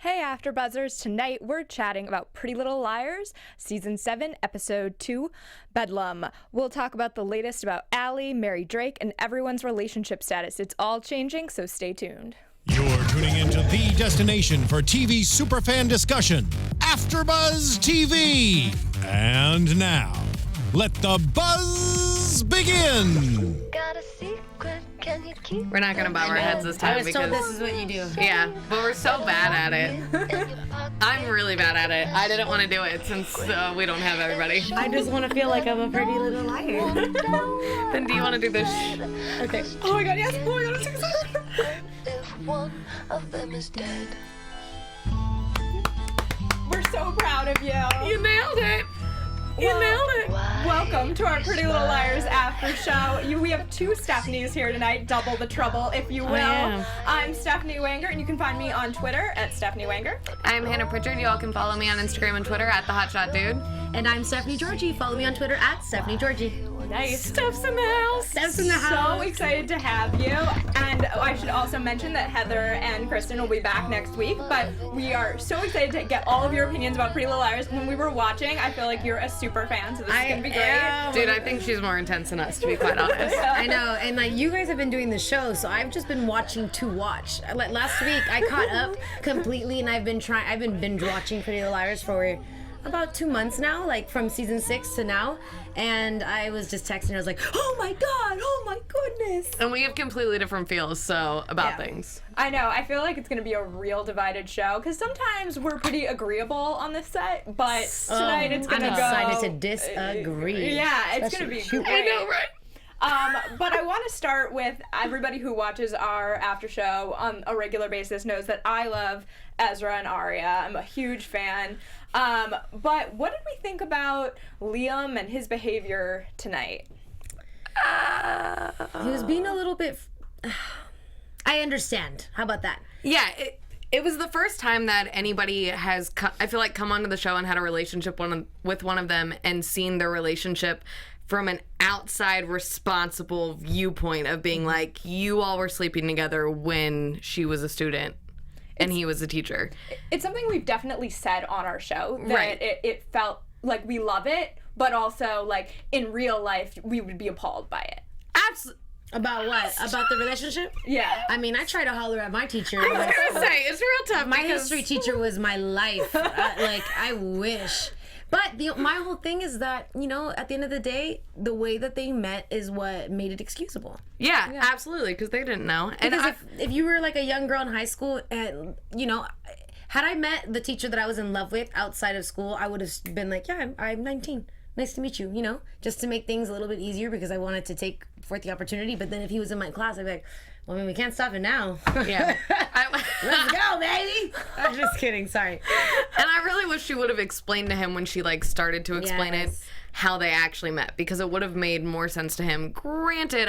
Hey AfterBuzzers, tonight we're chatting about Pretty Little Liars, Season 7, Episode 2, Bedlam. We'll talk about the latest about Allie, Mary Drake, and everyone's relationship status. It's all changing, so stay tuned. You're tuning into the destination for TV superfan discussion, AfterBuzz TV. And now, let the buzz begin. Got a secret, can you keep We're not gonna bow our heads this time I was because told this is what you do. yeah, but we're so bad at it. I'm really bad at it. I didn't want to do it since we don't have everybody. I just want to feel like I'm a pretty little liar. Then do you want to do this? Okay. Oh my god, yes! Oh my god, I'm so excited. if one of them is dead? We're so proud of you. You nailed it. You nailed it. Welcome to our Pretty Little Liars after show. We have two Stephanies here tonight, double the trouble, if you will. am. I'm Stephanie Wenger, and you can find me on Twitter at Stephanie Wenger. I'm Hanna Pritchard. You all can follow me on Instagram and Twitter at the Hotshot Dude. And I'm Stephanie Giorgi. Follow me on Twitter at Stephanie Giorgi. Nice. Steph's in the house. Steph's in the house. So excited to have you. And I should also mention that Heather and Kristen will be back next week, but we are so excited to get all of your opinions about Pretty Little Liars. When we were watching, I feel like you're a super fan, so this is going to be great. Dude, I think she's more intense than us, to be quite honest. I know, and like you guys have been doing the show, so I've just been watching to watch. Like last week, I caught up completely, and I've been binge watching Pretty Little Liars for about 2 months now, like from season 6 to now. And I was just texting. I was like, "Oh my god! Oh my goodness!" And we have completely different feels about things. I know. I feel like it's going to be a real divided show because sometimes we're pretty agreeable on this set, but tonight it's going to go. I'm excited to disagree. Yeah, it's going to be great. I know, right? But I want to start with everybody who watches our after show on a regular basis knows that I love Ezra and Arya. I'm a huge fan. But what did we think about Liam and his behavior tonight? He was being a little bit. I understand. How about that? Yeah, it was the first time that anybody has, I feel like, come onto the show and had a relationship with one of them and seen their relationship from an outside responsible viewpoint of being like, you all were sleeping together when she was a student and he was a teacher. It's something we've definitely said on our show, that Right. it felt like we love it, but also like in real life we would be appalled by it. Absolutely. About what? About the relationship? Yeah. I mean, I try to holler at my teacher. I was gonna say, it's real tough. My because history teacher was my life. Like, I wish. But my whole thing is that, you know, at the end of the day, the way that they met is what made it excusable. Yeah, absolutely, because they didn't know. And Because if you were like a young girl in high school and, you know, had I met the teacher that I was in love with outside of school, I would have been like, yeah, I'm 19. Nice to meet you, you know, just to make things a little bit easier because I wanted to take forth the opportunity. But then if he was in my class, I'd be like, well, I mean, we can't stop it now. yeah. Let's go, baby. I'm just kidding. Sorry. And I really wish she would have explained to him when she like started to explain it Yes. how they actually met, because it would have made more sense to him. Granted,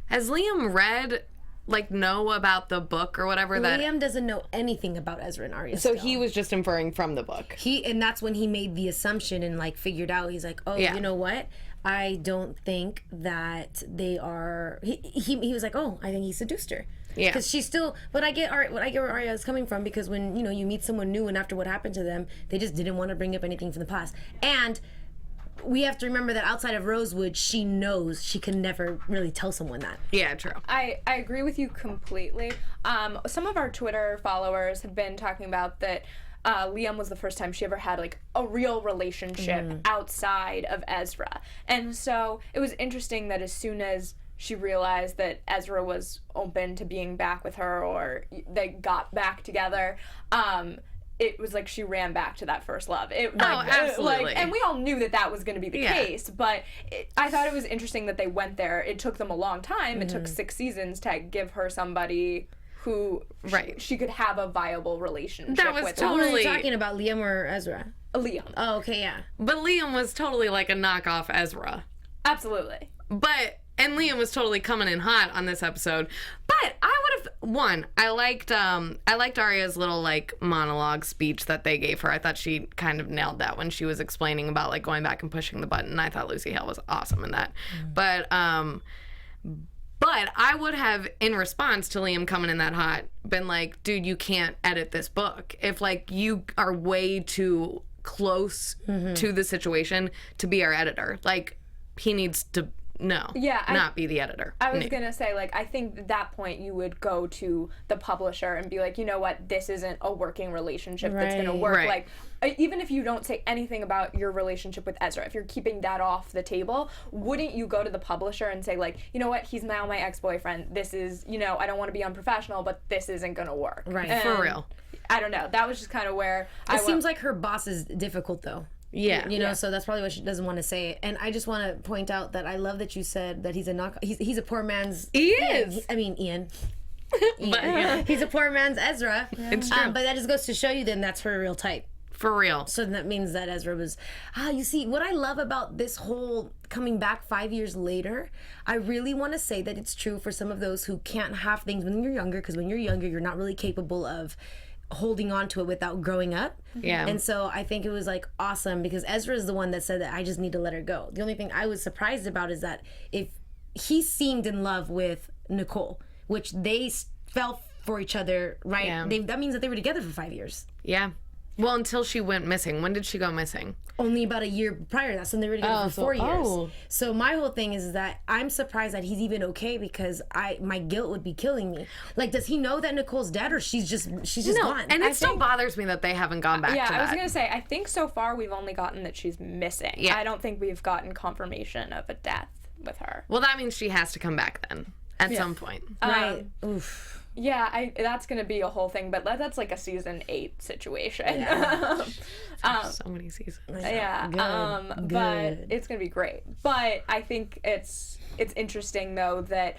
has Liam read, like, know about the book or whatever that Liam doesn't know anything about Ezra and Arya. so still. he was just inferring from the book. And that's when he made the assumption and like figured out. He's like, oh, Yeah. you know what? I don't think that they are. He was like, oh, I think he seduced her. Yeah. Because she's still. But I get where Arya is coming from, because when you meet someone new and after what happened to them, they just didn't want to bring up anything from the past. And we have to remember that outside of Rosewood, she knows she can never really tell someone that. Yeah, true. I agree with you completely. Some of our Twitter followers have been talking about that Liam was the first time she ever had like a real relationship outside of Ezra. And so it was interesting that as soon as she realized that Ezra was open to being back with her, or they got back together, it was like she ran back to that first love. Absolutely. And we all knew that was going to be the case, but I thought it was interesting that they went there. It took them a long time. It took 6 seasons to give her somebody who she could have a viable relationship That was with. Who are totally- you talking about, Liam or Ezra? Liam. Oh, okay, yeah. But Liam was totally like a knockoff Ezra. Absolutely. And Liam was totally coming in hot on this episode. But I would have I liked Arya's little like monologue speech that they gave her. I thought she kind of nailed that when she was explaining about like going back and pushing the button. I thought Lucy Hale was awesome in that. But But I would have, in response to Liam coming in that hot, been like, dude, you can't edit this book. If, like, you are way too close to the situation to be our editor. Like, he needs to not be the editor. I was gonna say, like, I think at that point you would go to the publisher and be like, you know what, this isn't a working relationship that's gonna work. Right. Like, even if you don't say anything about your relationship with Ezra, if you're keeping that off the table, wouldn't you go to the publisher and say, like, you know what, he's now my ex-boyfriend. This is, you know, I don't want to be unprofessional, but this isn't gonna work. Right. And For real. I don't know. That was just kind of where It seems like her boss is difficult, though. Yeah. You know, so that's probably why she doesn't want to say it. And I just want to point out that I love that you said that he's a poor man's... He is. Ian. But, He's a poor man's Ezra. It's true. But that just goes to show you then that's her real type. For real. So that means that Ezra was... you see, what I love about this whole coming back 5 years later, I really want to say that it's true for some of those who can't have things when you're younger, because when you're younger, you're not really capable of holding on to it without growing up. Yeah. And so I think it was like awesome because Ezra is the one that said that I just need to let her go. The only thing I was surprised about is that if he seemed in love with Nicole, which they fell for each other, right? Yeah. That means that they were together for 5 years. Yeah. Well, until she went missing. When did she go missing? Only about a year prior to that, so they were together for 4 years. oh. So my whole thing is that I'm surprised that he's even okay because my guilt would be killing me. Like, does he know that Nicole's dead, or she's just gone? And it still bothers me that they haven't gone back to that. I was gonna say, I think so far we've only gotten that she's missing. Yeah. I don't think we've gotten confirmation of a death with her. Well, that means she has to come back then at some point. Right. Oof. Yeah, that's gonna be a whole thing, but that's like a season 8 situation. So many seasons. Yeah. Good. But it's gonna be great. But I think it's interesting though that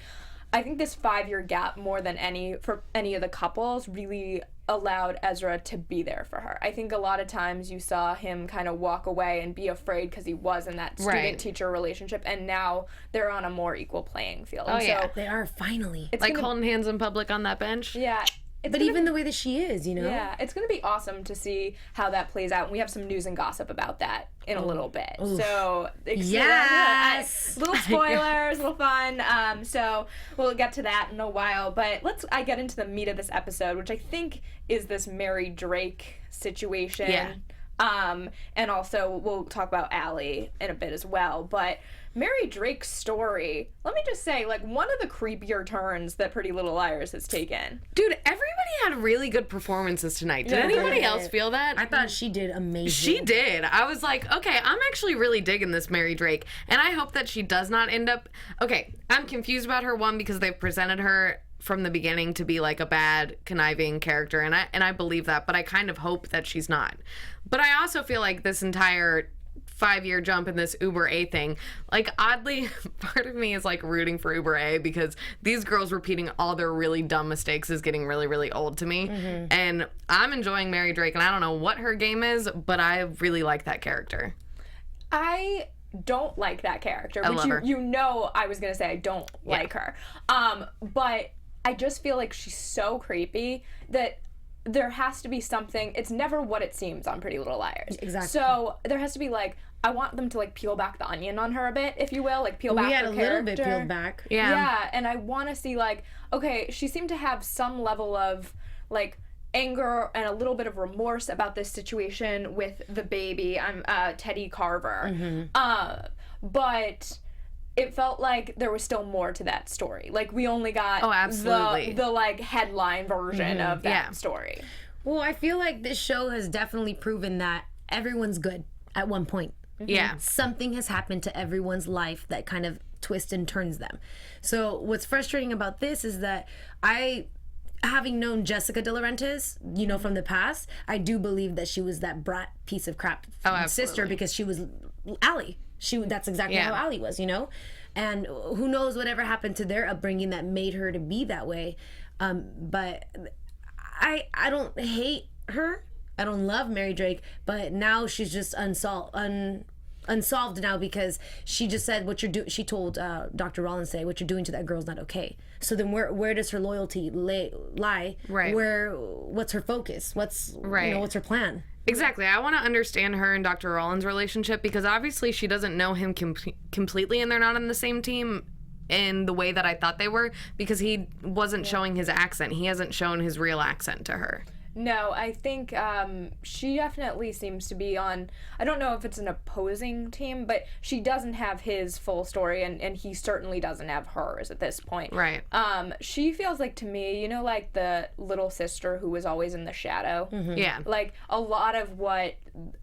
I think this 5-year gap more than any of the couples really allowed Ezra to be there for her. I think a lot of times you saw him kind of walk away and be afraid because he was in that student-teacher relationship, and now they're on a more equal playing field. Oh, yeah. They are finally. It's Like gonna, holding hands in public on that bench? yeah. But even the way that she is, you know? Yeah, it's going to be awesome to see how that plays out. And we have some news and gossip about that in a little bit. So, Yes! little spoilers, little fun. So, we'll get to that in a while. But I get into the meat of this episode, which I think is this Mary Drake situation. Yeah. And also, we'll talk about Allie in a bit as well. But Mary Drake's story, let me just say, like, one of the creepier turns that Pretty Little Liars has taken. Dude, everybody had really good performances tonight. Did anybody else feel that? I thought she did amazing. She did. I was like, okay, I'm actually really digging this Mary Drake. And I hope that she does not end up... Okay, I'm confused about her, one, because they've presented her from the beginning to be like a bad, conniving character. And I believe that, but I kind of hope that she's not. But I also feel like this entire 5-year jump in this Uber A thing, like, oddly, part of me is like rooting for Uber A because these girls repeating all their really dumb mistakes is getting really, really old to me. And I'm enjoying Mary Drake, and I don't know what her game is, but I really like that character. I don't like that character, I which love her. you know I was gonna say I don't like her. But I just feel like she's so creepy that there has to be something. It's never what it seems on Pretty Little Liars. Exactly. So there has to be, like, I want them to, like, peel back the onion on her a bit, if you will, like peel back We had her a character. little bit peeled back. Yeah, and I want to see, like, okay, she seemed to have some level of, like, anger and a little bit of remorse about this situation with the baby. Teddy Carver. But it felt like there was still more to that story. Like, we only got absolutely. the like headline version of that story. Well, I feel like this show has definitely proven that everyone's good at one point. Yeah. Something has happened to everyone's life that kind of twists and turns them. So what's frustrating about this is that having known Jessica De Laurentiis, you know, from the past, I do believe that she was that brat piece of crap sister because she was Allie. That's exactly how Allie was, you know? And who knows whatever happened to their upbringing that made her to be that way. But I don't hate her. I don't love Mary Drake, but now she's just unsolved now because she just said she told Dr. Rollins today, what you're doing to that girl's not okay. So then where does her loyalty lie? Right. What's her focus? What's her plan? Exactly. I want to understand her and Dr. Rollins' relationship because obviously she doesn't know him completely and they're not on the same team in the way that I thought they were, because he wasn't showing his accent. He hasn't shown his real accent to her. No, I think she definitely seems to be on, I don't know if it's an opposing team, but she doesn't have his full story, and he certainly doesn't have hers at this point. Right. She feels like, to me, you know, like the little sister who was always in the shadow? Yeah. Like, a lot of what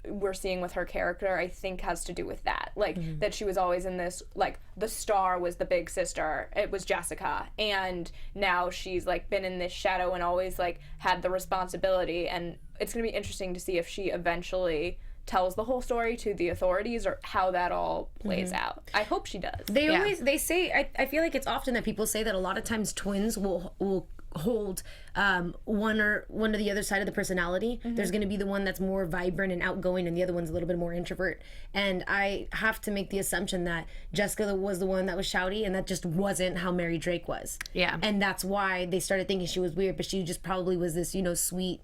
we're seeing with her character, I think, has to do with that. Like, that she was always in this, like, the star was the big sister. It was Jessica. And now she's, like, been in this shadow and always, like, had the responsibility. And it's going to be interesting to see if she eventually tells the whole story to the authorities or how that all plays out. I hope she does. They say, I feel like it's often that people say that a lot of times twins will hold one or the other side of the personality. There's going to be the one that's more vibrant and outgoing, and the other one's a little bit more introvert. And I have to make the assumption that Jessica was the one that was shouty, and that just wasn't how Mary Drake was. Yeah. And that's why they started thinking she was weird, but she just probably was this, you know, sweet,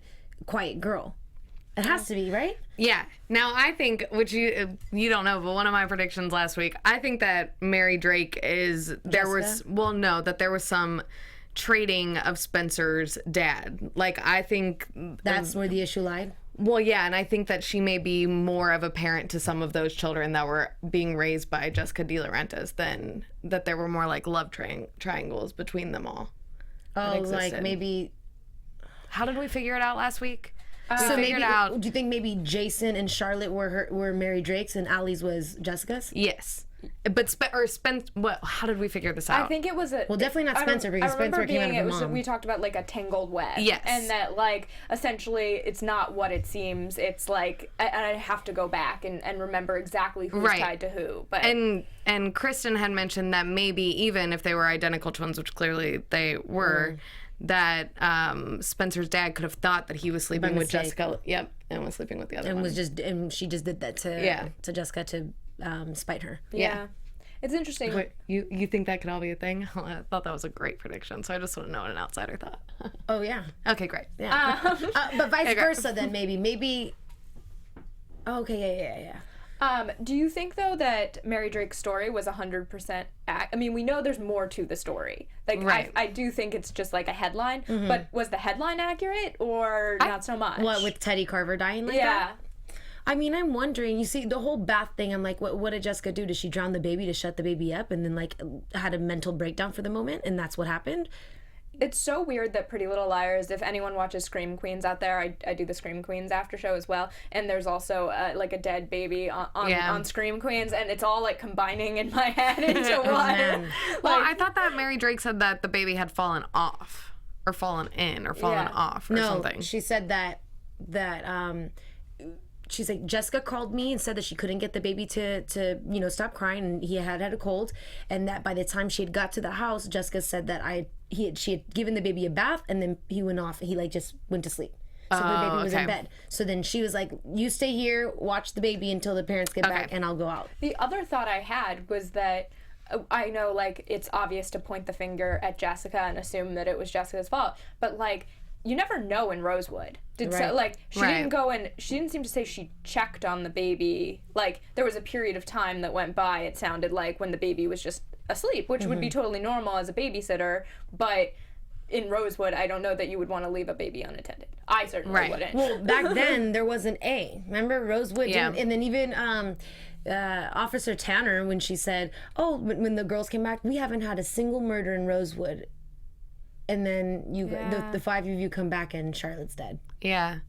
quiet girl. It has to be, right? Yeah. Now, I think, which you don't know, but one of my predictions last week, I think that Mary Drake is, there was some trading of Spencer's dad. Like, I think That's where the issue lied. Well, yeah, and I think that she may be more of a parent to some of those children that were being raised by Jessica De Laurentiis than that there were more like love triangles between them all. Oh, like maybe. How did we figure it out last week? So maybe, do you think maybe Jason and Charlotte were Mary Drake's and Allie's was Jessica's? Yes. But Spence, what? How did we figure this out? I think it was definitely not Spencer, because Spencer came out of her mom. We talked about like a tangled web. Yes. And that like essentially it's not what it seems. It's like, and I have to go back and remember exactly who's tied to who. But and Kristen had mentioned that maybe even if they were identical twins, which clearly they were, that Spencer's dad could have thought that he was sleeping with Jessica. Yep, and was sleeping with the other one. And she just did that to Jessica to spite her. Yeah. It's interesting. Wait, you think that could all be a thing? I thought that was a great prediction, so I just want to know what an outsider thought. Oh, yeah. Okay, great. Yeah. But vice versa then, maybe. Oh, okay, yeah. Do you think, though, that Mary Drake's story was 100% I mean, we know there's more to the story. Like, I do think it's just like a headline, but was the headline accurate or not so much? What, with Teddy Carver dying like that? I mean, I'm wondering, you see, the whole bath thing, I'm like, what did Jessica do? Did she drown the baby to shut the baby up and then, like, had a mental breakdown for the moment, and that's what happened? It's so weird that Pretty Little Liars, if anyone watches Scream Queens out there, I do the Scream Queens after show as well, and there's also like a dead baby on Scream Queens, and it's all like combining in my head into one. Well, I thought that Mary Drake said that the baby had fallen off, or fallen in, or fallen off, or something. No, she said that she's like, Jessica called me and said that she couldn't get the baby to stop crying, and he had a cold, and that by the time she had got to the house, Jessica said that she had given the baby a bath, and then he went off. He like just went to sleep. So the baby was in bed. So then she was like, you stay here, watch the baby until the parents get back, and I'll go out. The other thought I had was that I know, like, it's obvious to point the finger at Jessica and assume that it was Jessica's fault, but like, you never know in Rosewood. She didn't go and she didn't seem to say she checked on the baby. Like, there was a period of time that went by, it sounded like, when the baby was just asleep, which would be totally normal as a babysitter, but in Rosewood, I don't know that you would want to leave a baby unattended. I certainly wouldn't. Well, back then, there was an A. Remember, Rosewood? Yeah. And then even Officer Tanner, when she said, when the girls came back, we haven't had a single murder in Rosewood. And then the five of you come back and Charlotte's dead. Yeah.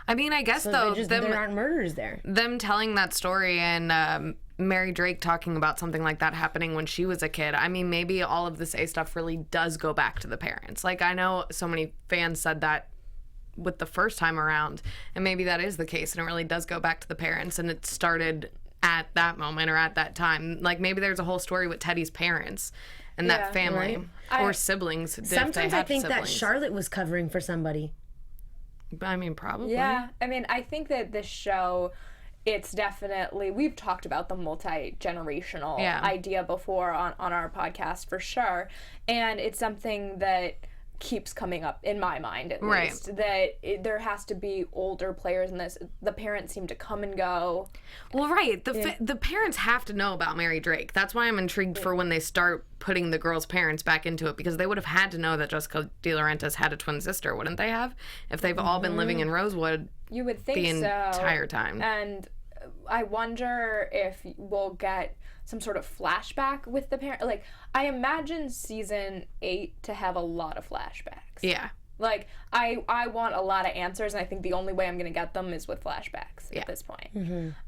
I mean, I guess, though, there aren't murders there. Them telling that story and Mary Drake talking about something like that happening when she was a kid, I mean, maybe all of this A stuff really does go back to the parents. Like, I know so many fans said that with the first time around, and maybe that is the case, and it really does go back to the parents, and it started at that moment or at that time. Like, maybe there's a whole story with Teddy's parents and that family. Right. Or siblings. Sometimes I think that Charlotte was covering for somebody. I mean, probably. Yeah. I mean, I think that this show, it's definitely, we've talked about the multi-generational idea before on our podcast for sure. And it's something that keeps coming up in my mind, at Right. least, that there has to be older players in this. The parents seem to come and go. Well, right. The parents have to know about Mary Drake. That's why I'm intrigued for when they start putting the girls' parents back into it, because they would have had to know that Jessica De Laurentiis had a twin sister, wouldn't they have? If they've all been living in Rosewood You would think the so. entire time. And I wonder if we'll get some sort of flashback with the parent. Like, I imagine season 8 to have a lot of flashbacks. Yeah. Like, I want a lot of answers, and I think the only way I'm going to get them is with flashbacks Yeah. at this point.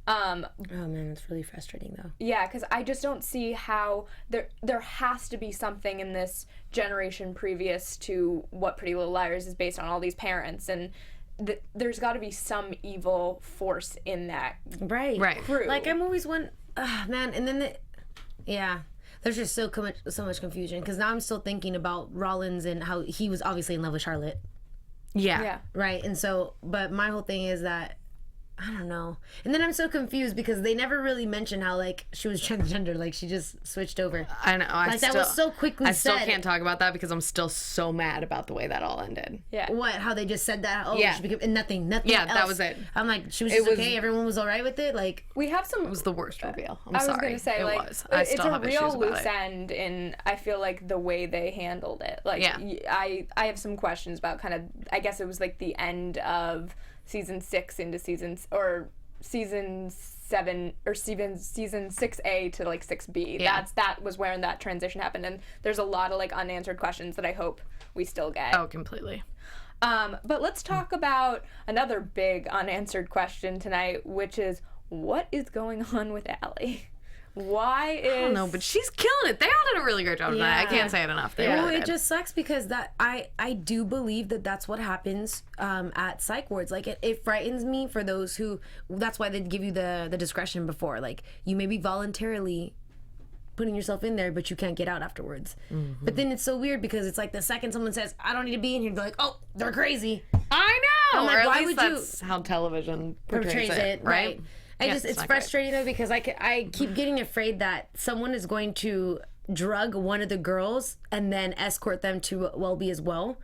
Oh man, it's really frustrating though. Yeah, because I just don't see how there has to be something in this generation previous to what Pretty Little Liars is based on, all these parents, and there's got to be some evil force in that Right. crew. Like I'm always man, and then there's just so much confusion because now I'm still thinking about Rollins and how he was obviously in love with Charlotte, Yeah. Yeah. right? And so, but my whole thing is that I don't know, and then I'm so confused because they never really mentioned how like she was transgender, like she just switched over. I know. That was so quickly I still said. can't talk about that because I'm still so mad about the way that all ended. Yeah. What? How they just said that? Oh, Yeah. she became, and nothing. Yeah, else. that was it. I'm like, she was It just was- okay. Everyone was all right with it. Like, We have some. It was the worst reveal. I'm I was sorry. gonna say, it like, was. I it's still a have real issues about loose it. end, and I feel like the way they handled it. Like, Yeah. I have some questions about kind of. I guess it was like the end of season 6 into season 7 or season 6A to like 6B. Yeah. That was where that transition happened, and there's a lot of like unanswered questions that I hope we still get. Oh, completely. But let's talk about another big unanswered question tonight, which is what is going on with Allie? Why is... I don't know, but she's killing it. They all did a really great job tonight. I Yeah. can't say it enough. They well, really it did. just sucks because that I do believe that that's what happens at psych wards. Like it frightens me for those who. That's why they give you the discretion before. Like you may be voluntarily putting yourself in there, but you can't get out afterwards. But then it's so weird because it's like the second someone says, "I don't need to be in here," they're like, "Oh, they're crazy." I know. I'm like, or at why least would you- that's how television portrays it, right? Yeah, It's not great. frustrating though because I keep getting afraid that someone is going to drug one of the girls and then escort them to Welby as well,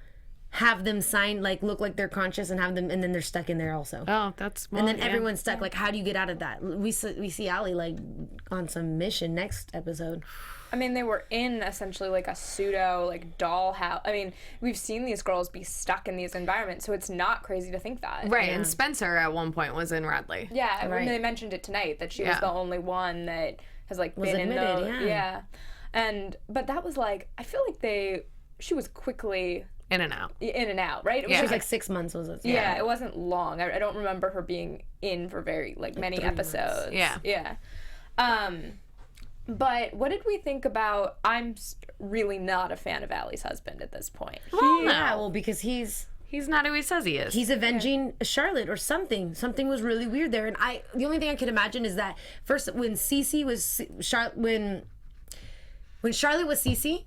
have them sign like look like they're conscious and have them, and then they're stuck in there also. Oh, that's And then everyone's stuck. Like, how do you get out of that? We see Allie like on some mission next episode. I mean, they were in essentially like a pseudo like dollhouse. I mean, we've seen these girls be stuck in these environments, so it's not crazy to think that. right. And Spencer at one point was in Radley. Yeah, I Right. mean, they mentioned it tonight that she was Yeah. the only one that has like been in admitted, the yeah. but that was like I feel like she was quickly In and out. in and out, right? It was Yeah. It just was like 6 months, was it? yeah, it wasn't long. I don't remember her being in for very like many 3 months. episodes. Yeah. Yeah. But what did we think about? I'm really not a fan of Allie's husband at this point. Yeah, well, because he's not who he says he is. avenging Charlotte or something. Something was really weird there, and the only thing I could imagine is that first when Cece was when Charlotte was Cece,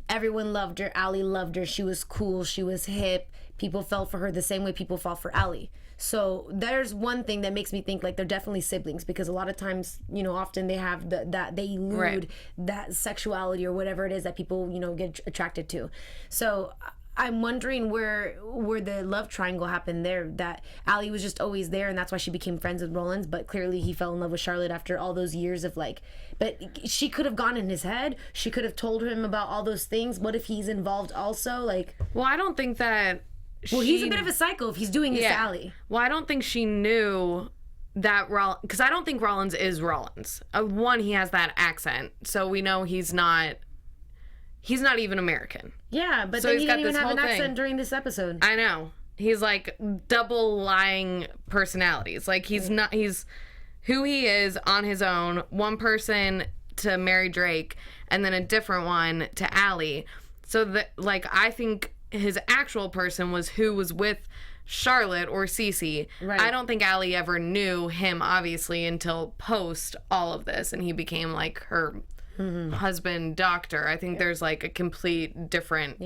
everyone loved her. Allie loved her. She was cool. She was hip. People fell for her the same way people fall for Allie. So there's one thing that makes me think like they're definitely siblings because a lot of times, often they have that they elude Right. that sexuality or whatever it is that people, get attracted to. So I'm wondering where the love triangle happened there, that Allie was just always there and that's why she became friends with Rollins, but clearly he fell in love with Charlotte after all those years of like, but she could have gone in his head. She could have told him about all those things. What if he's involved also? Like, well, I don't think that. well, he's a bit of a psycho if he's doing this to Allie. Well, I don't think she knew that because I don't think Rollins is Rollins. One, he has that accent, so we know he's not even American. Yeah, but So then he's he got didn't even this have an whole accent thing. during this episode. I know. He's like double lying personalities. Like he's not. He's who he is on his own. One person to Mary Drake, and then a different one to Allie. So that, like, I think his actual person was who was with Charlotte or Cece. Right. I don't think Allie ever knew him, obviously, until post all of this, and he became like her husband doctor. I think there's like a complete different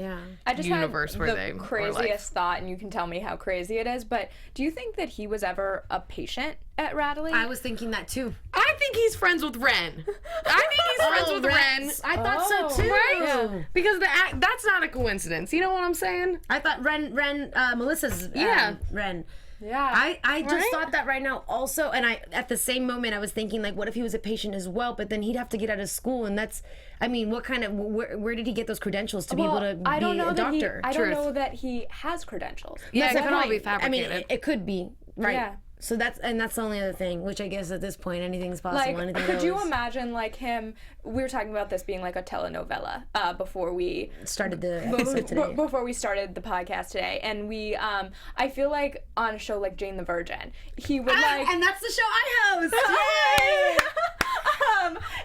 I just universe had where the they are craziest thought, and you can tell me how crazy it is, but do you think that he was ever a patient at Radley? I was thinking that too. I think he's friends with Ren. I think he's friends with Ren. I thought so too. Right? Because that's not a coincidence. You know what I'm saying? I thought Melissa's Ren. Yeah. I just thought that right now also, and I at the same moment I was thinking like, what if he was a patient as well? But then he'd have to get out of school, and that's, I mean, what kind of where did he get those credentials to be able to be a doctor? I don't know that he has credentials. Yeah, That's it could the all point. be fabricated. I mean, it could be right. Yeah. So that's the only other thing, which I guess at this point anything's possible. Like, anything could you goes. imagine like him? We were talking about this being like a telenovela before we started the episode today? before we started the podcast today, and we I feel like on a show like Jane the Virgin, he would like, and that's the show I host.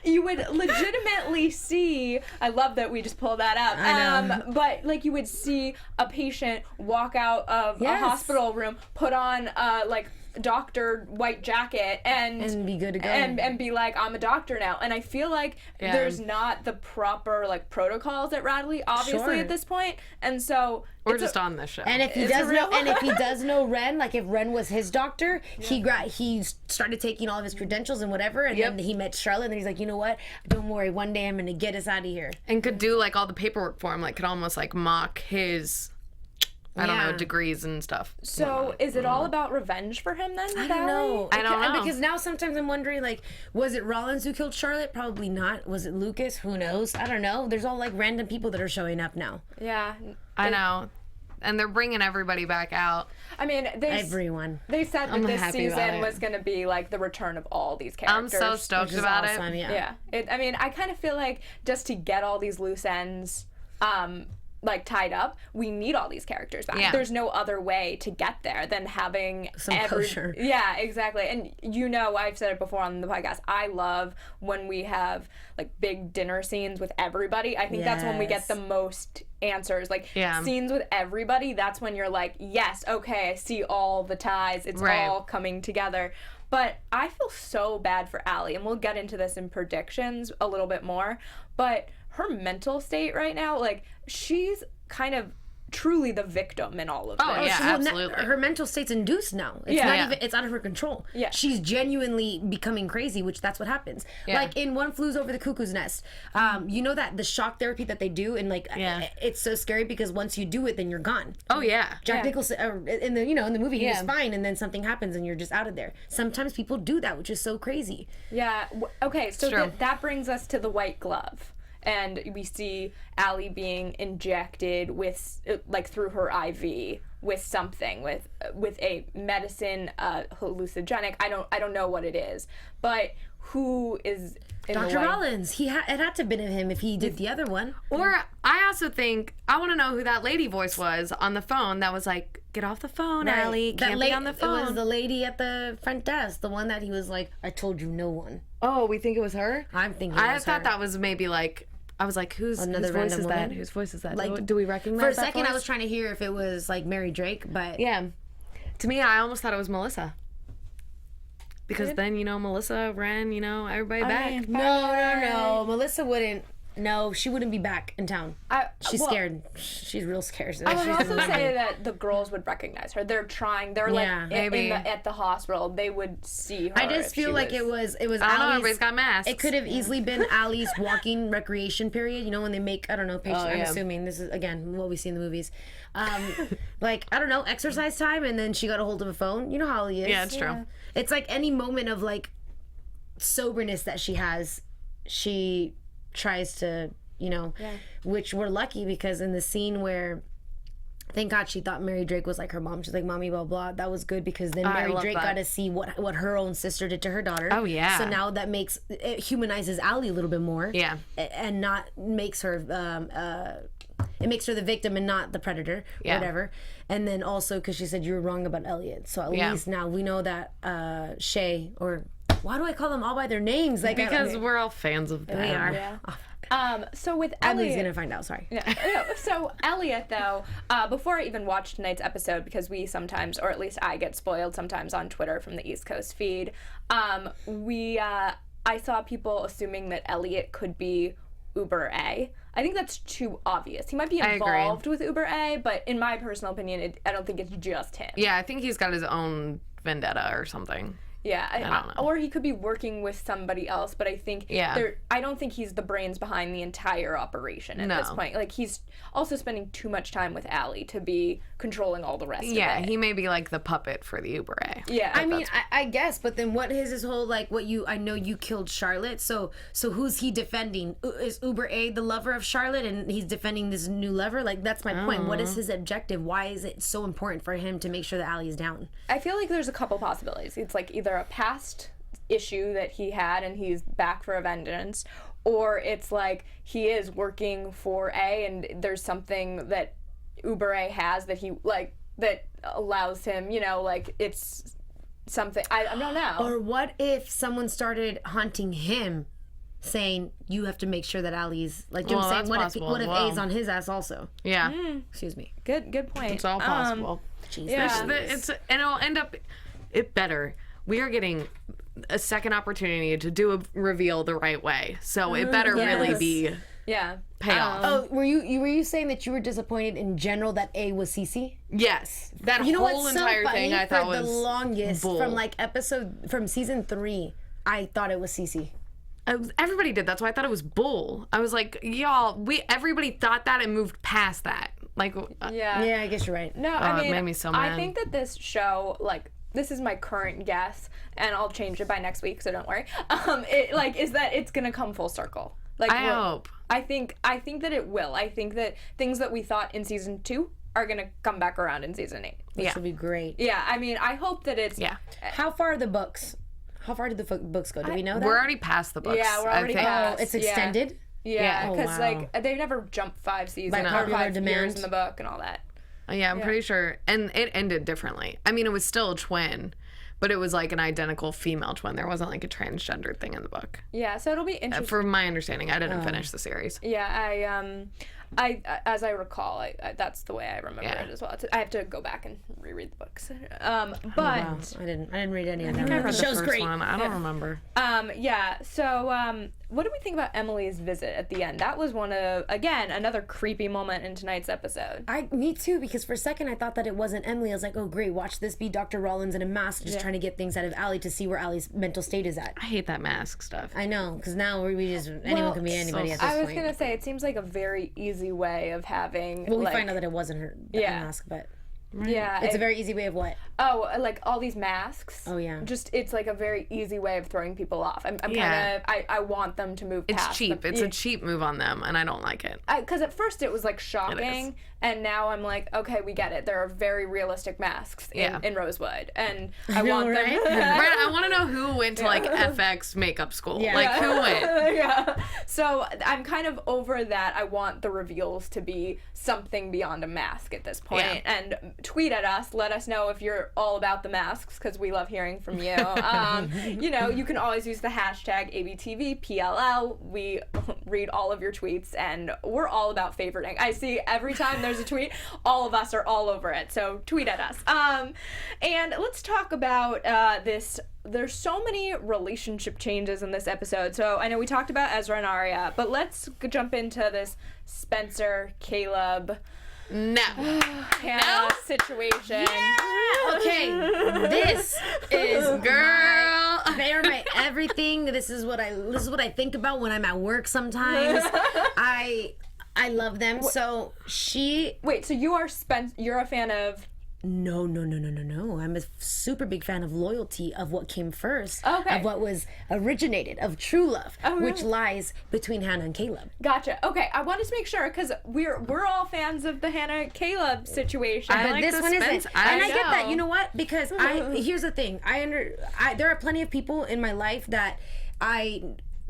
Yay! you would legitimately see. I love that we just pulled that up. I know. But like you would see a patient walk out of a Yes. hospital room, put on like doctor white jacket and be good to go. and be like, I'm a doctor now. And I feel like there's not the proper like protocols at Radley, obviously, Sure. at this point. And so We're just on this show. And if he does know Ren, like if Ren was his doctor, he started taking all of his credentials and whatever, and then he met Charlotte, and he's like, you know what? Don't worry, one day I'm gonna get us out of here. and could do like all the paperwork for him, like could almost like mock his I don't know, degrees and stuff. So is it all about revenge for him then? I don't know. I don't know. Because now sometimes I'm wondering, like, was it Rollins who killed Charlotte? Probably not. Was it Lucas? Who knows? I don't know. There's all like random people that are showing up now. Yeah. I know. And they're bringing everybody back out. I mean, Everyone. they said that this happy about season it. was going to be like the return of all these I'm characters. so stoked about Awesome, it. yeah. Yeah. I mean, I kind of feel like just to get all these loose ends like tied up, we need all these characters back. Yeah. There's no other way to get there than having Some closure. Yeah, exactly. And you know, I've said it before on the podcast, I love when we have like big dinner scenes with everybody. I think that's when we get Yes. the most answers. Like Yeah. scenes with everybody, that's when you're like, yes, okay, I see all the ties. It's Right. all coming together. But I feel so bad for Allie, and we'll get into this in predictions a little bit more, but her mental state right now, like, she's kind of truly the victim in all of this. Oh, yeah, Well, absolutely. her mental state's induced now. It's Yeah. not Yeah. even. It's out of her control. Yeah. She's genuinely becoming crazy, which that's what happens. Yeah. Like in One Flew Over the Cuckoo's Nest, you know that the shock therapy that they do, and like it's so scary because once you do it, then you're gone. Oh, yeah. Jack Nicholson in the movie he was Yeah. fine, and then something happens and you're just out of there. Sometimes people do that, which is so crazy. Yeah. Okay, so true. that brings us to the white glove. And we see Allie being injected with, like, through her IV with something, with a medicine, hallucinogenic. I don't know what it is, but who is in the Dr. white? Rollins, it had to have been him if he did the other one. Or I also think, I want to know who that lady voice was on the phone that was like, get off the phone, Allie. Can't be on the phone. It was the lady at the front desk, the one that he was like, I told you no one. Oh, we think it was her? I'm thinking I it was thought her. that was maybe like, I was like, whose voice random is that? woman? Whose voice is that? Like, Do we recognize For a that second, I voice? was trying to hear if it was like Mary Drake, but Yeah. To me, I almost thought it was Melissa. Because then, Melissa, Ren, everybody back. no. Melissa wouldn't. No, she wouldn't be back in town. She's scared. She's real scared. I would She's also really say that the girls would recognize her. They're trying. They're like Yeah. in at the hospital. They would see her. I just if feel she like it was I don't know, Allie's. everybody's got masks. It could have easily been Allie's walking recreation period. You know, when they make, I don't know, patient. I'm yeah. assuming this is, again, what we see in the movies. Like, I don't know, exercise time, and then she got a hold of a phone. You know how Allie is. Yeah, it's true. It's like any moment of, like, soberness that she has, she tries to, which we're lucky because in the scene where, thank God she thought Mary Drake was like her mom. She's like, mommy, blah, blah. That was good because then Mary love Drake that. got to see what her own sister did to her daughter. Oh, yeah. So now that it humanizes Allie a little bit more. Yeah. And not makes her, it makes her the victim and not the predator, Yeah. whatever. And then also because she said you were wrong about Elliot. So at Yeah. least now we know that Shay, or why do I call them all by their names? Like Because we're all fans of them. we are. Yeah. So with Emily's Elliot, gonna find out. Sorry. So Elliot, though, before I even watched tonight's episode, because we sometimes, or at least I get spoiled sometimes on Twitter from the East Coast feed, I saw people assuming that Elliot could be Uber A. I think that's too obvious. He might be involved with Uber A, but in my personal opinion, I don't think it's just him. Yeah, I think he's got his own vendetta or something. Yeah, I don't know. Or he could be working with somebody else, but I think I don't think he's the brains behind the entire operation at this point. Like, he's also spending too much time with Allie to be controlling all the rest of it. Yeah, he may be like the puppet for the Uber A. Yeah. I mean, I guess, but then what is his whole, like, I know you killed Charlotte, so who's he defending? Is Uber A the lover of Charlotte, and he's defending this new lover? Like, that's my point. What is his objective? Why is it so important for him to make sure that Allie is down? I feel like there's a couple possibilities. It's like either a past issue that he had and he's back for a vengeance, or it's like he is working for A and there's something that Uber A has that he that allows him, like it's something I don't know. Or what if someone started hunting him, saying you have to make sure that Allie's like, you know what I'm saying? What if A's on his ass also? Yeah. Excuse me. Good point. It's all possible. Yeah. And it'll end up better. We are getting a second opportunity to do a reveal the right way, so it better really be payoff. Oh, were you saying that you were disappointed in general that A was Cece? Yes, that You know whole what's so entire funny? thing I thought For was the longest bull. from season 3, I thought it was Cece. Everybody did. That's why I thought it was bull. I was like, y'all, everybody thought that and moved past that. Like, Yeah, I guess you're right. No, I mean, it made me so mad. I think that this show, this is my current guess, and I'll change it by next week, so don't worry. Is that it's gonna come full circle. I hope. I think that it will. I think that things that we thought in season 2 are gonna come back around in season 8. Which would be great. Yeah, I mean, I hope that it's. Yeah. How far are the books? How far did the books go? Do we know that? We're already past the books. Yeah, we're already I think. past. Oh, it's extended? Yeah, Oh, because wow. they've never jumped 5 seasons By or popular 5 years demand. in the book and all that. Yeah, I'm pretty sure. And it ended differently. I mean, it was still a twin, but it was like an identical female twin. There wasn't like a transgendered thing in the book. Yeah, so it'll be interesting. From my understanding, I didn't finish the series. Yeah, I as I recall, that's the way I remember it as well. I have to go back and reread the books. But Wow. I didn't read any of them. I read The the show's first great. one. I don't remember. So what do we think about Emily's visit at the end? That was another creepy moment in tonight's episode. Me too, because for a second I thought that it wasn't Emily. I was like, oh great, watch this be Dr. Rollins in a mask, just trying to get things out of Allie to see where Allie's mental state is at. I hate that mask stuff. I know, because now anyone can be anybody at this I was point. gonna say it seems like a very easy way of having. Well, we find out that it wasn't her mask, but it's a very easy way of what? Oh, like all these masks. Oh, yeah. Just it's like a very easy way of throwing people off. I'm kind of I want them to move past. It's cheap. them. It's a cheap move on them, and I don't like it. Because at first it was like shocking, and now I'm like, okay, we get it. There are very realistic masks in Rosewood, and I want them. right? Right, I want to know who went to like FX makeup school. Yeah. Like who went? Yeah. So I'm kind of over that. I want the reveals to be something beyond a mask at this point. Yeah. And tweet at us. Let us know if you're all about the masks, because we love hearing from you. You can always use the hashtag ABTVPLL. We read all of your tweets, and we're all about favoriting. I see every time there's a tweet, all of us are all over it. So tweet at us. And let's talk about this. There's so many relationship changes in this episode. So I know we talked about Ezra and Arya, but let's jump into this Spencer, Caleb, No. Hanna situation. Okay, this is Girl. they're my everything. This is what I think about when I'm at work sometimes. I love them. So Wait, so you're a fan of... No. I'm a super big fan of loyalty, of what came first, Okay. of what was originated, of true love, which lies between Hanna and Caleb. Gotcha. Okay, I wanted to make sure, because we're all fans of the Hanna-Caleb situation. I But like this the one isn't. Spence. And I get that. know. You know what? Because here's the thing. There are plenty of people in my life that I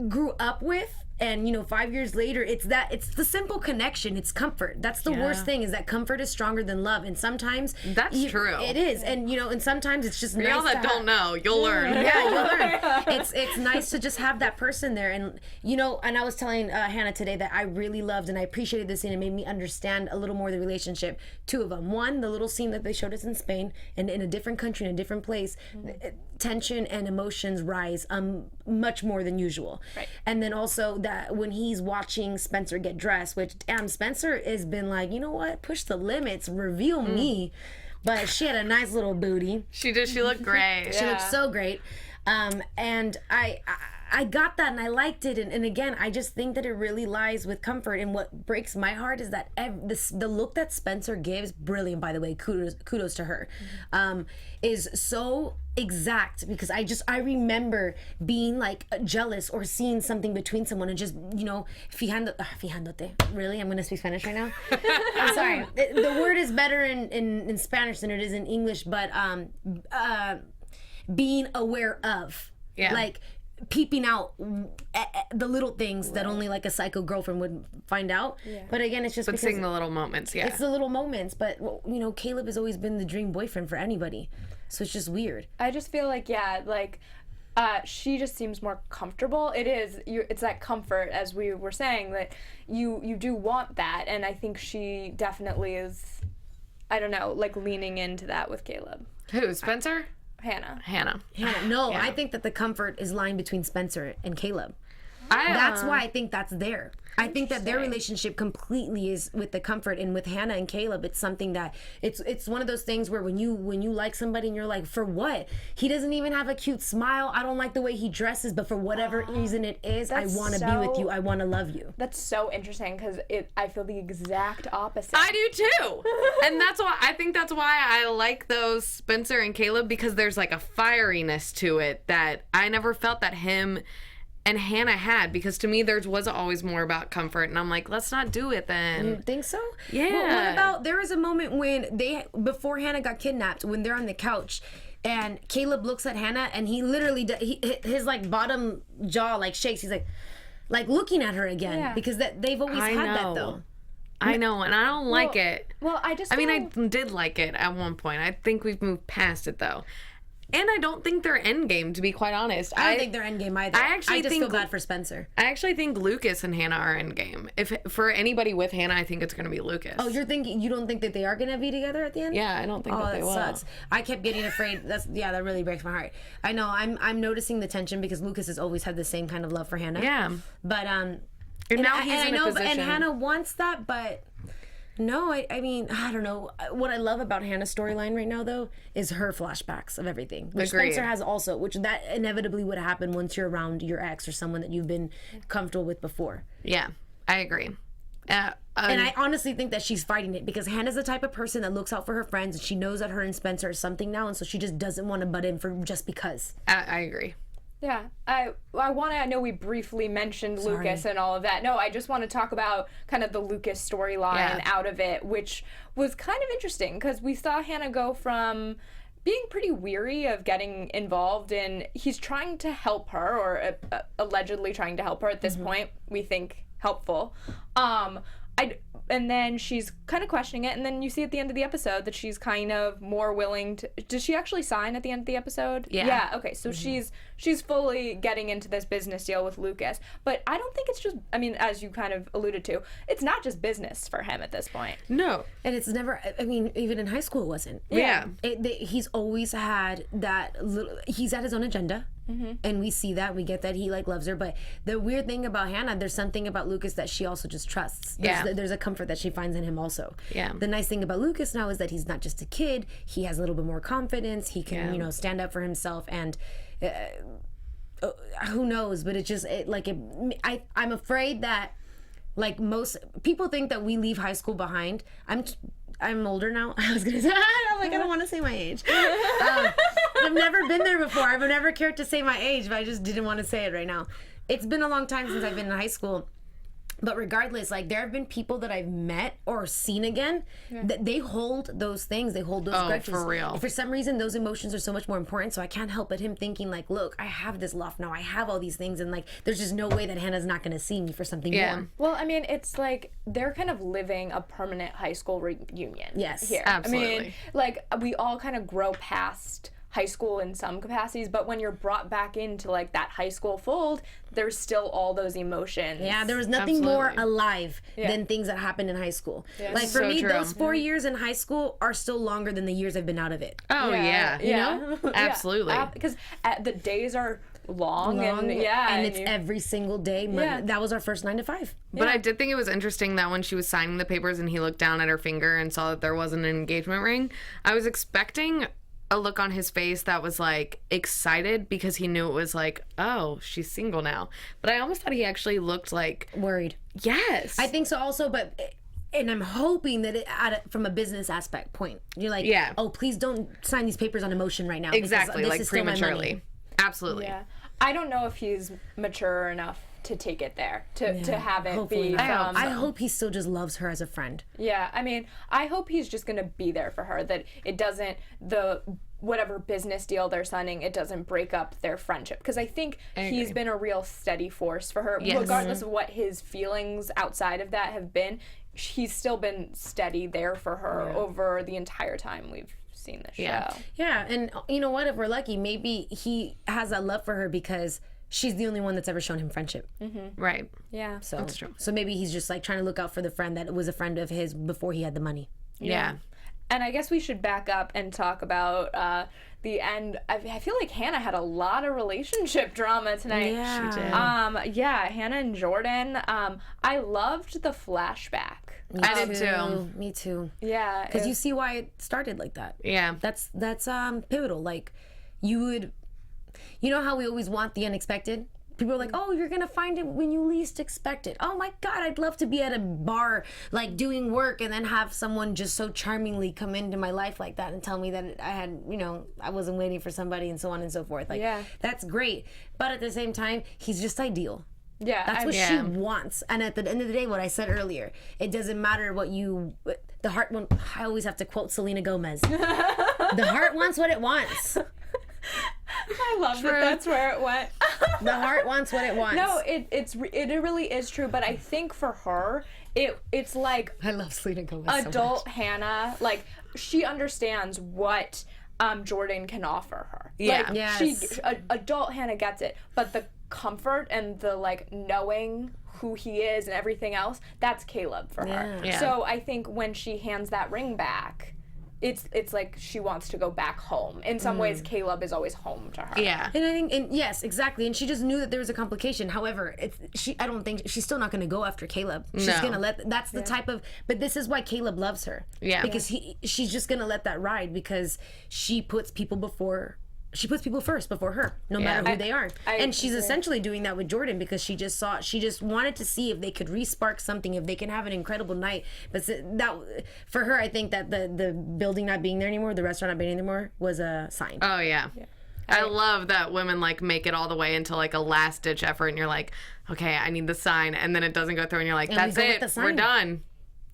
grew up with, and 5 years later, it's the simple connection. It's comfort. That's the worst thing, is that comfort is stronger than love. And sometimes That's true. It is. And and sometimes it's just For nice y'all that to don't know, you'll learn. Yeah, you'll learn. It's nice to just have that person there. And and I was telling Hanna today that I really loved and I appreciated this scene. It made me understand a little more the relationship. 2 of them. One, the little scene that they showed us in Spain, and in a different country, in a different place. tension and emotions rise much more than usual. Right. And then also that when he's watching Spencer get dressed, which damn, Spencer has been like, you know what, push the limits, reveal me. But she had a nice little booty. She did. She looked great. She looked so great. And I got that and I liked it. And again, I just think that it really lies with comfort. And what breaks my heart is that the look that Spencer gives, brilliant, by the way, kudos to her, is so exact, because I remember being like jealous or seeing something between someone and just, you know, fijándote. Really? I'm going to speak Spanish right now? I'm sorry. The word is better in Spanish than it is in English, but being aware of. Yeah. Like, peeping out the little things that only like a psycho girlfriend would find out. But again, it's just But because seeing the little moments, yeah. it's the little moments. But you know, Caleb has always been the dream boyfriend for anybody, so it's just weird. I just feel like, she just seems more comfortable. It's that comfort, as we were saying, that you do want that, and I think she definitely is, I don't know, like leaning into that with Caleb. Who, Spencer? Hanna. No, I think that the comfort is lying between Spencer and Caleb. I, That's why I think that's there. I think that their relationship completely is with the comfort, and with Hanna and Caleb, it's something that it's one of those things where when you like somebody and you're like, for what? He doesn't even have a cute smile. I don't like the way he dresses, but for whatever reason it is, I want to be with you. I want to love you. That's so interesting, because I feel the exact opposite. I do too. And I think that's why I like those Spencer and Caleb, because there's like a fieriness to it that I never felt that him and Hanna had, because to me theirs was always more about comfort, and I'm like, let's not do it then. You think so? Yeah. Well, what about, there was a moment when before Hanna got kidnapped, when they're on the couch and Caleb looks at Hanna and he literally his like bottom jaw like shakes. He's like looking at her again, because they've always had that though. I know, and I don't like it. Well, I did like it at one point. I think we've moved past it though. And I don't think they're endgame, to be quite honest. I don't think they're endgame either. I just feel bad for Spencer. I actually think Lucas and Hanna are endgame. If for anybody with Hanna, I think it's going to be Lucas. Oh, you don't think that they are going to be together at the end? Yeah, I don't think that they will. Sucks. I kept getting afraid. That really breaks my heart. I know. I'm noticing the tension because Lucas has always had the same kind of love for Hanna. Yeah. But and now he's in a position. And Hanna wants that, but. No, I mean, I don't know. What I love about Hannah's storyline right now, though, is her flashbacks of everything. Which Agreed. Spencer has also, which that inevitably would happen once you're around your ex or someone that you've been comfortable with before. Yeah, I agree. And I honestly think that she's fighting it, because Hannah's the type of person that looks out for her friends, and she knows that her and Spencer are something now, and so she just doesn't want to butt in for just because. I agree. Yeah, I know we briefly mentioned Lucas and all of that. No, I just want to talk about kind of the Lucas storyline out of it, which was kind of interesting, because we saw Hanna go from being pretty weary of getting involved in, he's trying to help her, or allegedly trying to help her at this point, we think helpful. And then she's kind of questioning it, and then you see at the end of the episode that she's kind of more willing to. Does she actually sign at the end of the episode? Yeah. Yeah. Okay. So she's fully getting into this business deal with Lucas, but I don't think it's just. I mean, as you kind of alluded to, it's not just business for him at this point. No. And it's never. I mean, even in high school, it wasn't. Yeah. He's always had that. He's at his own agenda. And we see that, we get that he like loves her, but the weird thing about Hanna, there's something about Lucas that she also just trusts. There's a comfort that she finds in him also. Yeah. The nice thing about Lucas now is that he's not just a kid. He has a little bit more confidence. He can stand up for himself, and who knows? But I'm afraid that like most people think that we leave high school behind. I'm older now. I was gonna say, I don't want to say my age. I've never been there before. I've never cared to say my age, but I just didn't want to say it right now. It's been a long time since I've been in high school. But regardless, like, there have been people that I've met or seen again that they hold those things. They hold those grudges. For real. For some reason, those emotions are so much more important. So I can't help but him thinking, like, look, I have this loft now. I have all these things. And, like, there's just no way that Hannah's not going to see me for something more. Well, I mean, it's like they're kind of living a permanent high school reunion. Yes. Here. Absolutely. I mean, like, we all kind of grow past high school in some capacities, but when you're brought back into like that high school fold, there's still all those emotions. Yeah, there was nothing more alive than things that happened in high school. Yeah. Like for So me, true. those 4 years in high school are still longer than the years I've been out of it. Oh yeah. You know? Absolutely. Because the days are long and and it's you- every single day. Yeah. That was our first 9 to 5. But I did think it was interesting that when she was signing the papers and he looked down at her finger and saw that there wasn't an engagement ring, I was expecting a look on his face that was like excited because he knew it was like, oh, she's single now. But I almost thought he actually looked like, Worried. yes. I think so also, but and I'm hoping that from a business aspect point, you're like, Yeah. oh, please don't sign these papers on emotion right now. because exactly, this like is still my money. prematurely. Absolutely. Yeah. I don't know if he's mature enough to take it there, to have it Hopefully be not. from... I hope he still just loves her as a friend. Yeah, I mean, I hope he's just going to be there for her, that it doesn't, whatever business deal they're signing, it doesn't break up their friendship. Because I think he's been a real steady force for her. Yes. Regardless of what his feelings outside of that have been, he's still been steady there for her over the entire time we've seen the show. Yeah. Yeah, and you know what? If we're lucky, maybe he has that love for her because she's the only one that's ever shown him friendship. Right. Yeah. So That's true. So maybe he's just like trying to look out for the friend that was a friend of his before he had the money. Yeah. And I guess we should back up and talk about the end. I feel like Hanna had a lot of relationship drama tonight. Yeah. She did. Yeah, Hanna and Jordan. I loved the flashback. I did too. Me too. Yeah. Because you see why it started like that. Yeah. That's pivotal. Like you know how we always want the unexpected? People are like, oh, you're going to find it when you least expect it. Oh my God, I'd love to be at a bar, like doing work, and then have someone just so charmingly come into my life like that and tell me that I had, I wasn't waiting for somebody and so on and so forth. Like, that's great. But at the same time, he's just ideal. Yeah. That's what she wants. And at the end of the day, what I said earlier, it doesn't matter what the heart, I always have to quote Selena Gomez. The heart wants what it wants. I love that that's where it went. The heart wants what it wants. No, it really is true. But I think for her, it's like I love Selena Gomez adult so much. Hanna, like she understands what Jordan can offer her. Yeah. Like, Yes. Adult Hanna gets it, but the comfort and the like knowing who he is and everything else, that's Caleb for her. Yeah. So I think when she hands that ring back, it's like she wants to go back home. In some ways, Caleb is always home to her. Yeah. And I think, yes, exactly. And she just knew that there was a complication. However, I don't think she's still not going to go after Caleb. She's No. going to that's the type of, but this is why Caleb loves her. Yeah. Because she's just going to let that ride because she puts people first before her, no matter who they are. And she's essentially doing that with Jordan because she just wanted to see if they could re-spark something, if they can have an incredible night. But that, for her, I think that the building not being there anymore, the restaurant not being there anymore, was a sign. Oh, yeah. I love that women like make it all the way into like a last ditch effort and you're like, okay, I need the sign. And then it doesn't go through and you're like, And we that's go with it. the sign. We're done.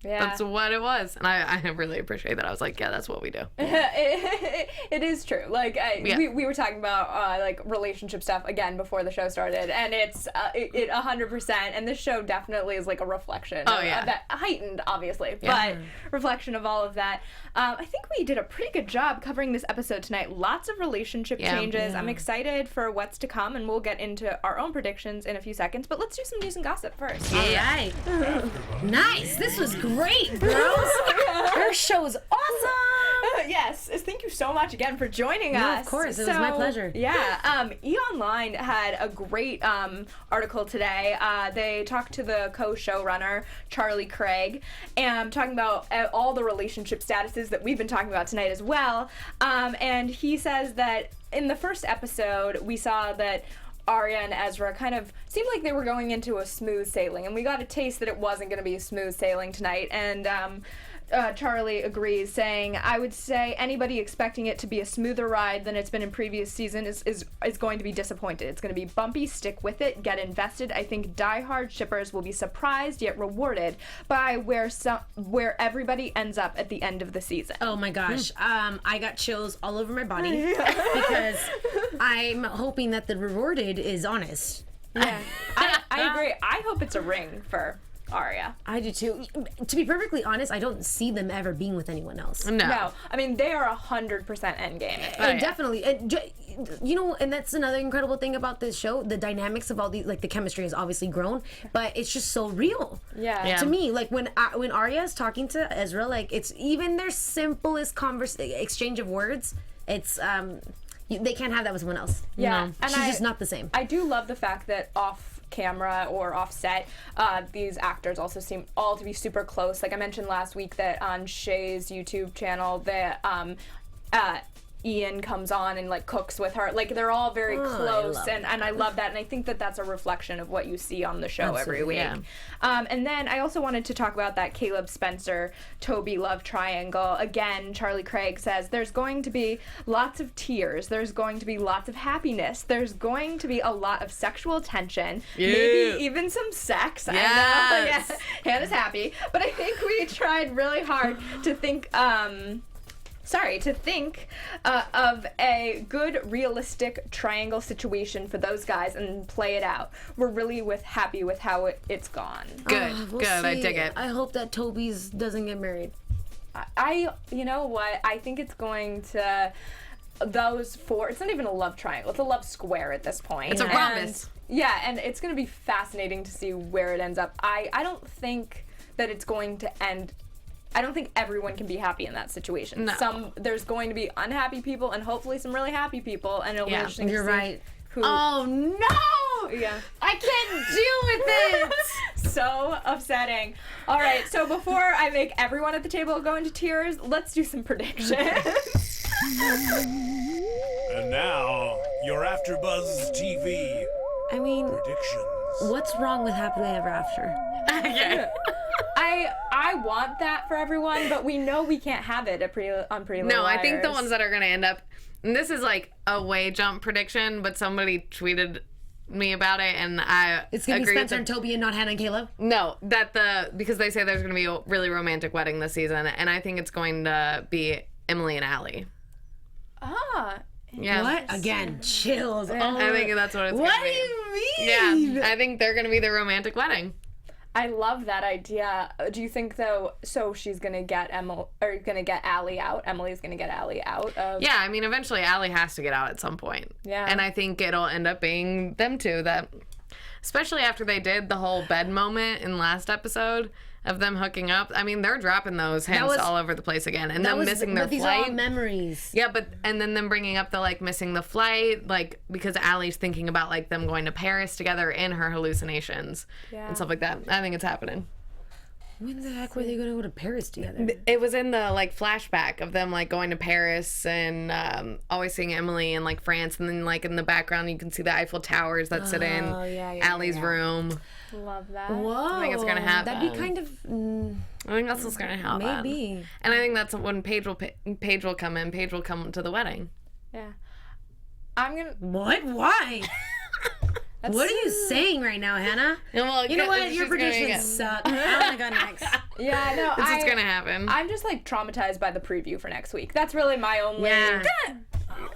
Yeah. That's what it was. And I really appreciate that. I was like, yeah, that's what we do. It is true. Like we were talking about like relationship stuff again before the show started, and it's 100%. And this show definitely is like a reflection. Oh, of yeah. that, heightened, obviously, but reflection of all of that. I think we did a pretty good job covering this episode tonight. Lots of relationship changes. I'm excited for what's to come, and we'll get into our own predictions in a few seconds. But let's do some news and gossip first. All right. Nice. This was great, girls. Her show is awesome. Yes, thank you so much again for joining No, us. of course, it was my pleasure. Yeah, E! Online had a great article today. They talked to the co-showrunner, Charlie Craig, and talking about all the relationship statuses that we've been talking about tonight as well. And he says that in the first episode, we saw that Arya and Ezra kind of seemed like they were going into a smooth sailing, and we got a taste that it wasn't going to be a smooth sailing tonight. And Charlie agrees, saying, I would say anybody expecting it to be a smoother ride than it's been in previous season is going to be disappointed. It's going to be bumpy, stick with it, get invested. I think diehard shippers will be surprised yet rewarded by where everybody ends up at the end of the season. Oh my gosh. I got chills all over my body because I'm hoping that the rewarded is honest. Yeah, I agree. I hope it's a ring for Arya. I do too. To be perfectly honest, I don't see them ever being with anyone else. No, I mean they are 100% endgame. And definitely, and you know, and that's another incredible thing about this show. The dynamics of all these, like the chemistry has obviously grown, but it's just so real. Yeah. To me, like when Arya is talking to Ezra, like it's even their simplest exchange of words. It's they can't have that with someone else. Yeah, and she's just not the same. I do love the fact that off camera or offset, these actors also seem all to be super close. Like I mentioned last week that on Shay's YouTube channel that Ian comes on and like cooks with her. Like they're all very close, and I love that, and I think that that's a reflection of what you see on the show every week. Yeah. And then I also wanted to talk about that Caleb Spencer Toby love triangle. Again, Charlie Craig says there's going to be lots of tears, there's going to be lots of happiness, there's going to be a lot of sexual tension, maybe even some sex. Yes. I know. Yeah. Hannah's happy, but I think we tried really hard to think of a good, realistic triangle situation for those guys and play it out. We're really happy with how it's gone. Good, We'll good. I see. dig it. I hope that Toby's doesn't get married. You know what? I think it's going to those four. It's not even a love triangle. It's a love square at this point. It's a rhombus. Yeah, and it's going to be fascinating to see where it ends up. I don't think that it's going to end. I don't think everyone can be happy in that situation. No. There's going to be unhappy people and hopefully some really happy people, and it'll be interesting You're to see right. who. Oh no! Yeah. I can't deal with it. So upsetting. All right, so before I make everyone at the table go into tears, let's do some predictions. And now, your AfterBuzz TV I mean, predictions. what's wrong with Happily Ever After? I want that for everyone, but we know we can't have it on Pretty Little No, I think the Liars. ones that are going to end up, and this is like a way jump prediction, but somebody tweeted me about it, and I It's gonna be agree Spencer with and Toby and not Hanna and Caleb. No, because they say there's going to be a really romantic wedding this season, and I think it's going to be Emily and Allie. Ah. Yeah. What? Again, chills. I think that's what it's What going do to be. you mean? Yeah, I think they're going to be the romantic wedding. I love that idea. Do you think though? So she's gonna get Allie out. Emily's gonna get Allie out of. Yeah, I mean, eventually Allie has to get out at some point. Yeah. And I think it'll end up being them two that, especially after they did the whole bed moment in last episode of them hooking up. I mean, they're dropping those hints all over the place again, and them missing their but these are all flight. memories. Yeah, and then them bringing up the like missing the flight, like because Allie's thinking about like them going to Paris together in her hallucinations and stuff like that. I think it's happening. When the heck were they going to go to Paris together? It was in the like flashback of them like going to Paris and always seeing Emily in like France, and then like in the background you can see the Eiffel Towers that sit in Allie's room. Love that. Whoa. I think it's gonna happen. That'd be kind of. I think that's what's gonna happen. Maybe. And I think that's when Paige will come in. Paige will come to the wedding. Yeah. I'm gonna. What? Why? What are you saying right now, Hannah? Well, You know what? she's Your gonna predictions get- suck. I want to go next. Yeah, no. That's what's gonna happen. I'm just like traumatized by the preview for next week. That's really my only. Yeah.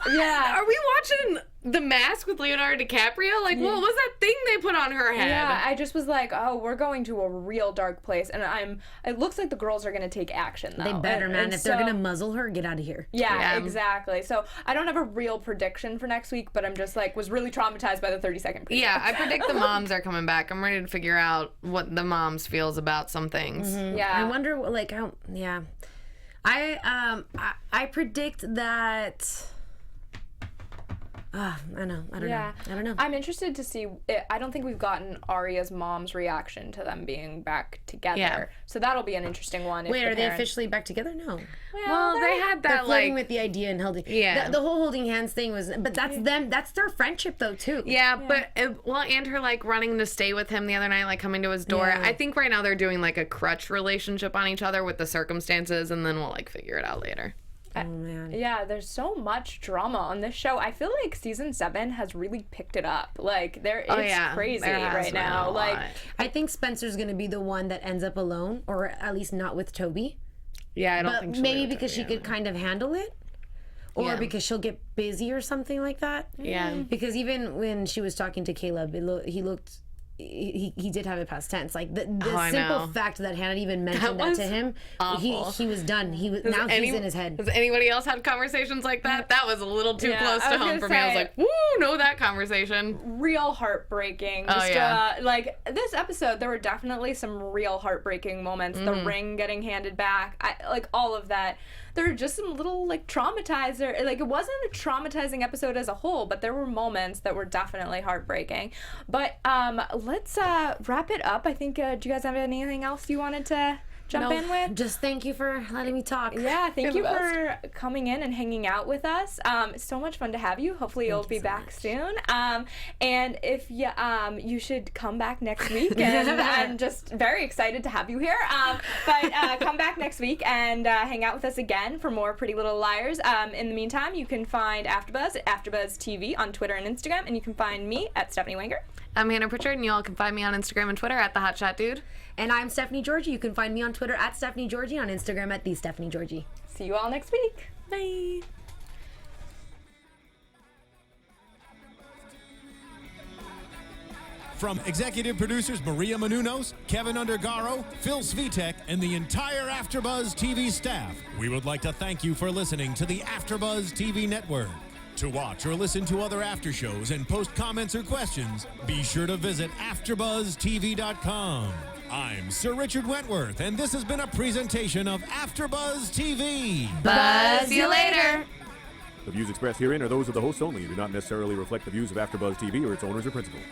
Yeah. Are we watching The Mask with Leonardo DiCaprio? Like, what was that thing they put on her head? Yeah, I just was like, oh, we're going to a real dark place, and it looks like the girls are gonna take action though. They better, And- man. and If they're so- going to muzzle her, get out of here. Yeah, exactly. So I don't have a real prediction for next week, but I'm just like was really traumatized by the 30-second preview. Yeah, I predict the moms are coming back. I'm ready to figure out what the moms feels about some things. Yeah. I wonder, like, how. Yeah. I predict that. I don't know. I don't know. I'm interested to see. I don't think we've gotten Arya's mom's reaction to them being back together. Yeah. So that'll be an interesting one. if Wait, the are they parents- officially back together? No. Well, they had They're that flirting like with the idea and holding. Yeah. The whole holding hands thing was, but that's them. That's their friendship though too. yeah, but and her like running to stay with him the other night, like coming to his door. Yeah. I think right now they're doing like a crutch relationship on each other with the circumstances, and then we'll like figure it out later. Oh man. Yeah, there's so much drama on this show. I feel like season 7 has really picked it up. Like it's crazy there has right been now. a Like lot. I think Spencer's gonna be the one that ends up alone, or at least not with Toby. Yeah, I don't But think she'll maybe do it because she together. could kind of handle it, or Yeah. because she'll get busy or something like that. Yeah. Because even when she was talking to Caleb, he looked he did have it past tense. Like the I simple know. fact that Hanna even mentioned that was to him, he was done. He was now he's in his head. Has anybody else had conversations like that? That was a little too Yeah, close I to was home gonna for me. I was say- like, woo, know that conversation. Real heartbreaking. Oh, Just, yeah. like this episode, there were definitely some real heartbreaking moments. The ring getting handed back, like all of that. There were just some little like traumatizer. Like it wasn't a traumatizing episode as a whole, but there were moments that were definitely heartbreaking. But let's wrap it up. I think. Do you guys have anything else you wanted to jump in with? Just thank you for letting me talk. Yeah, thank you the for coming in and hanging out with us. It's so much fun to have you. Hopefully you'll be back soon. And if you should come back next week. And I'm just very excited to have you here. But come back next week and hang out with us again for more Pretty Little Liars. In the meantime, you can find AfterBuzz at AfterBuzz TV on Twitter and Instagram, and you can find me at Stephanie Wenger. I'm Hanna Pritchard, and you all can find me on Instagram and Twitter at the Hotshot Dude. And I'm Stephanie Giorgi. You can find me on Twitter at Stephanie Giorgi, on Instagram at the Stephanie Giorgi. See you all next week. Bye. From executive producers Maria Menounos, Kevin Undergaro, Phil Svitek, and the entire AfterBuzz TV staff, we would like to thank you for listening to the AfterBuzz TV network. To watch or listen to other after shows and post comments or questions, be sure to visit AfterBuzzTV.com. I'm Sir Richard Wentworth, and this has been a presentation of AfterBuzz TV. Buzz you later. The views expressed herein are those of the hosts only and do not necessarily reflect the views of AfterBuzz TV or its owners or principals.